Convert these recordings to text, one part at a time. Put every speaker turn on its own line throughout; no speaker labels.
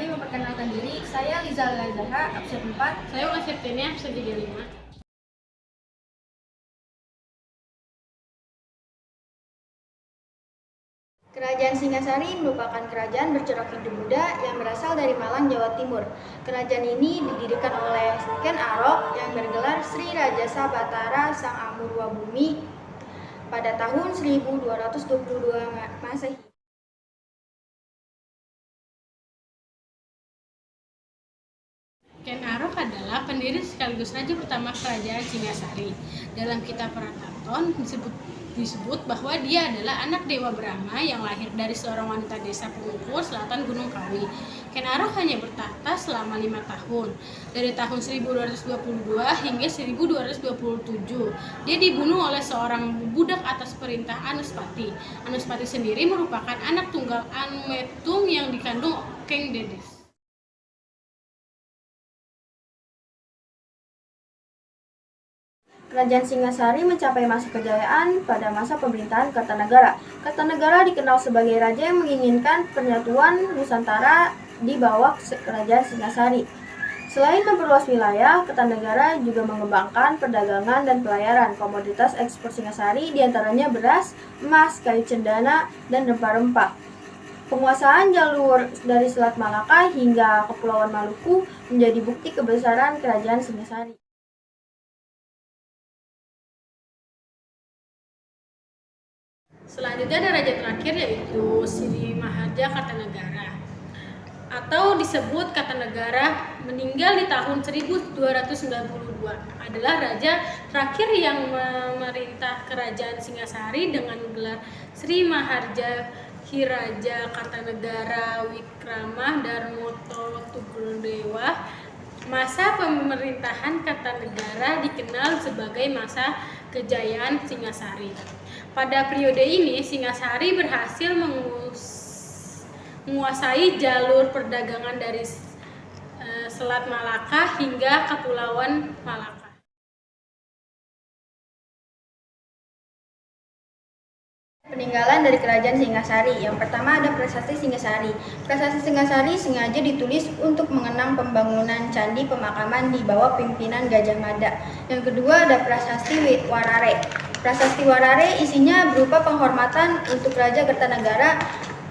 kami memperkenalkan diri. Saya Liza Lazara, absen 4.
Saya Ulas Septiania, absen 35.
Kerajaan Singasari merupakan kerajaan bercorak Hindu Buddha yang berasal dari Malang, Jawa Timur. Kerajaan ini didirikan oleh Ken Arok yang bergelar Sri Rajasa Batara Sang Amurwa Bumi pada tahun 1222 Masehi.
Ken Arok adalah pendiri sekaligus raja pertama kerajaan Singasari. Dalam kitab Prataton disebut bahwa dia adalah anak Dewa Brahma yang lahir dari seorang wanita desa Pengungkur selatan Gunung Kawi. Ken Arok hanya bertahta selama 5 tahun, dari tahun 1222 hingga 1227. Dia dibunuh oleh seorang budak atas perintah Anuspati. Anuspati sendiri merupakan anak tunggal Anumetung yang dikandung Keng Dedes.
Kerajaan Singasari mencapai masa kejayaan pada masa pemerintahan Kartanegara. Kartanegara dikenal sebagai raja yang menginginkan penyatuan Nusantara di bawah Kerajaan Singasari. Selain memperluas wilayah, Kartanegara juga mengembangkan perdagangan dan pelayaran. Komoditas ekspor Singasari diantaranya beras, emas, kayu cendana, dan rempah-rempah. Penguasaan jalur dari Selat Malaka hingga Kepulauan Maluku menjadi bukti kebesaran Kerajaan Singasari.
Selanjutnya ada raja terakhir yaitu Sri Maharja Kartanegara atau disebut Kartanegara, meninggal di tahun 1292. Adalah raja terakhir yang memerintah kerajaan Singasari dengan gelar Sri Maharja Hiraja Kartanegara Wikramah Darmoto Tugdewa. Masa pemerintahan Kartanegara dikenal sebagai masa kejayaan Singasari. Pada periode ini, Singasari berhasil menguasai jalur perdagangan dari Selat Malaka hingga Kepulauan Malaka.
Peninggalan dari Kerajaan Singasari. Yang pertama ada Prasasti Singasari. Prasasti Singasari sengaja ditulis untuk mengenang pembangunan candi pemakaman di bawah pimpinan Gajah Mada. Yang kedua ada Prasasti Warare. Prasasti Warare isinya berupa penghormatan untuk Raja Kartanegara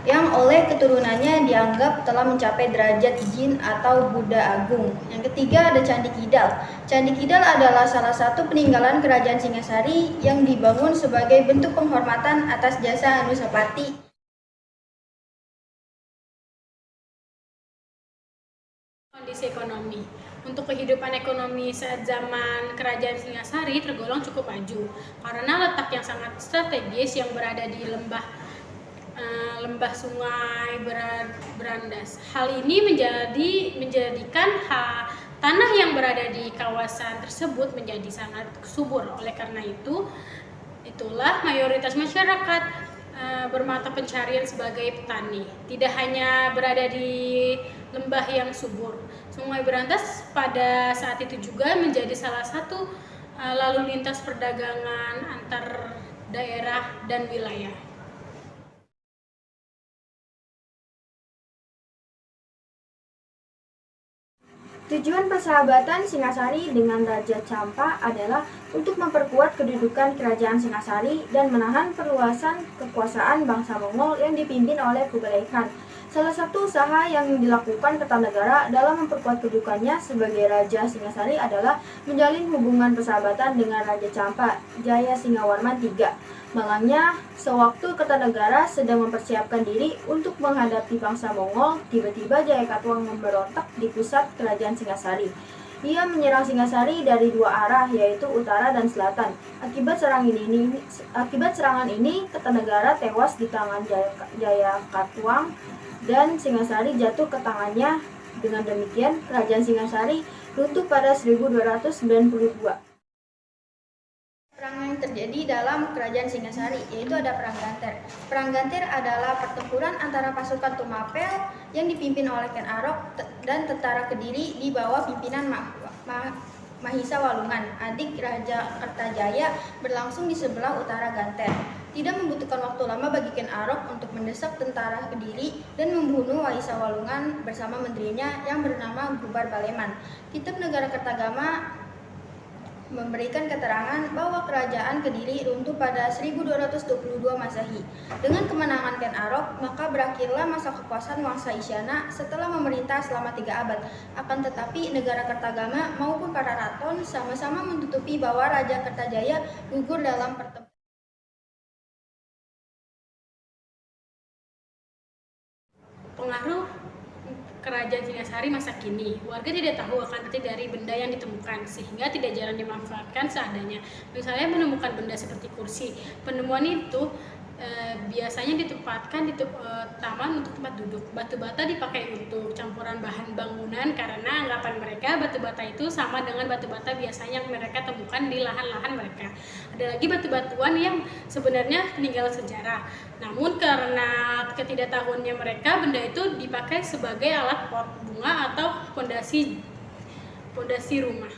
yang oleh keturunannya dianggap telah mencapai derajat jin atau Buddha Agung. Yang ketiga ada Candi Kidal. Candi Kidal adalah salah satu peninggalan Kerajaan Singasari yang dibangun sebagai bentuk penghormatan atas jasa Anusapati.
Kondisi ekonomi. Untuk kehidupan ekonomi saat zaman Kerajaan Singasari tergolong cukup maju karena letak yang sangat strategis yang berada di lembah sungai Berandas. Hal ini menjadikan tanah yang berada di kawasan tersebut menjadi sangat subur. Oleh karena itulah mayoritas masyarakat bermata pencarian sebagai petani. Tidak hanya berada di lembah yang subur, Sungai Berantas pada saat itu juga menjadi salah satu lalu lintas perdagangan antar daerah dan wilayah.
Tujuan persahabatan Singasari dengan Raja Campa adalah untuk memperkuat kedudukan Kerajaan Singasari dan menahan perluasan kekuasaan bangsa Mongol yang dipimpin oleh Kublai Khan. Salah satu usaha yang dilakukan Kertanegara dalam memperkuat kedudukannya sebagai Raja Singasari adalah menjalin hubungan persahabatan dengan Raja Campa, Jaya Singawarman III. Malangnya, sewaktu Kertanegara sedang mempersiapkan diri untuk menghadapi bangsa Mongol, tiba-tiba Jaya Katuang memberontak di pusat Kerajaan Singasari. Ia menyerang Singasari dari dua arah, yaitu utara dan selatan. Akibat serangan ini, Kertanegara tewas di tangan Jaya Katuang dan Singasari jatuh ke tangannya. Dengan demikian, Kerajaan Singasari runtuh pada 1292. Perang yang terjadi dalam Kerajaan Singasari, yaitu ada Perang Ganter. Perang Ganter adalah pertempuran antara pasukan Tumapel yang dipimpin oleh Ken Arok dan tentara Kediri di bawah pimpinan Mahisa Walungan, adik Raja Kertajaya, berlangsung di sebelah utara Ganter. Tidak membutuhkan waktu lama bagi Ken Arok untuk mendesak tentara Kediri dan membunuh Waisa Walungan bersama menterinya yang bernama Gubar Baleman. Kitab Negara Kertagama memberikan keterangan bahwa kerajaan Kediri runtuh pada 1222 Masehi. Dengan kemenangan Ken Arok, maka berakhirlah masa kekuasaan Wangsa Isyana setelah memerintah selama 3 abad. Akan tetapi negara Kertagama maupun para raton sama-sama menutupi bahwa Raja Kertajaya gugur dalam pertempuran.
Pengaruh kerajaan Singasari masa kini, warga tidak tahu akan arti dari benda yang ditemukan sehingga tidak jarang dimanfaatkan seadanya. Misalnya menemukan benda seperti kursi. Penemuan itu biasanya ditempatkan di taman untuk tempat duduk. Batu bata dipakai untuk campuran bahan bangunan karena anggapan mereka batu bata itu sama dengan batu bata biasanya yang mereka temukan di lahan-lahan mereka. Ada lagi batu-batuan yang sebenarnya peninggalan sejarah. Namun karena ketidaktahuannya mereka, benda itu dipakai sebagai alat pot bunga atau pondasi rumah.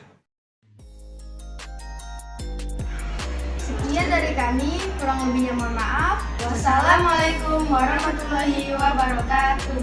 Sekian dari kami, kurang lebihnya mohon maaf. Wassalamualaikum warahmatullahi wabarakatuh.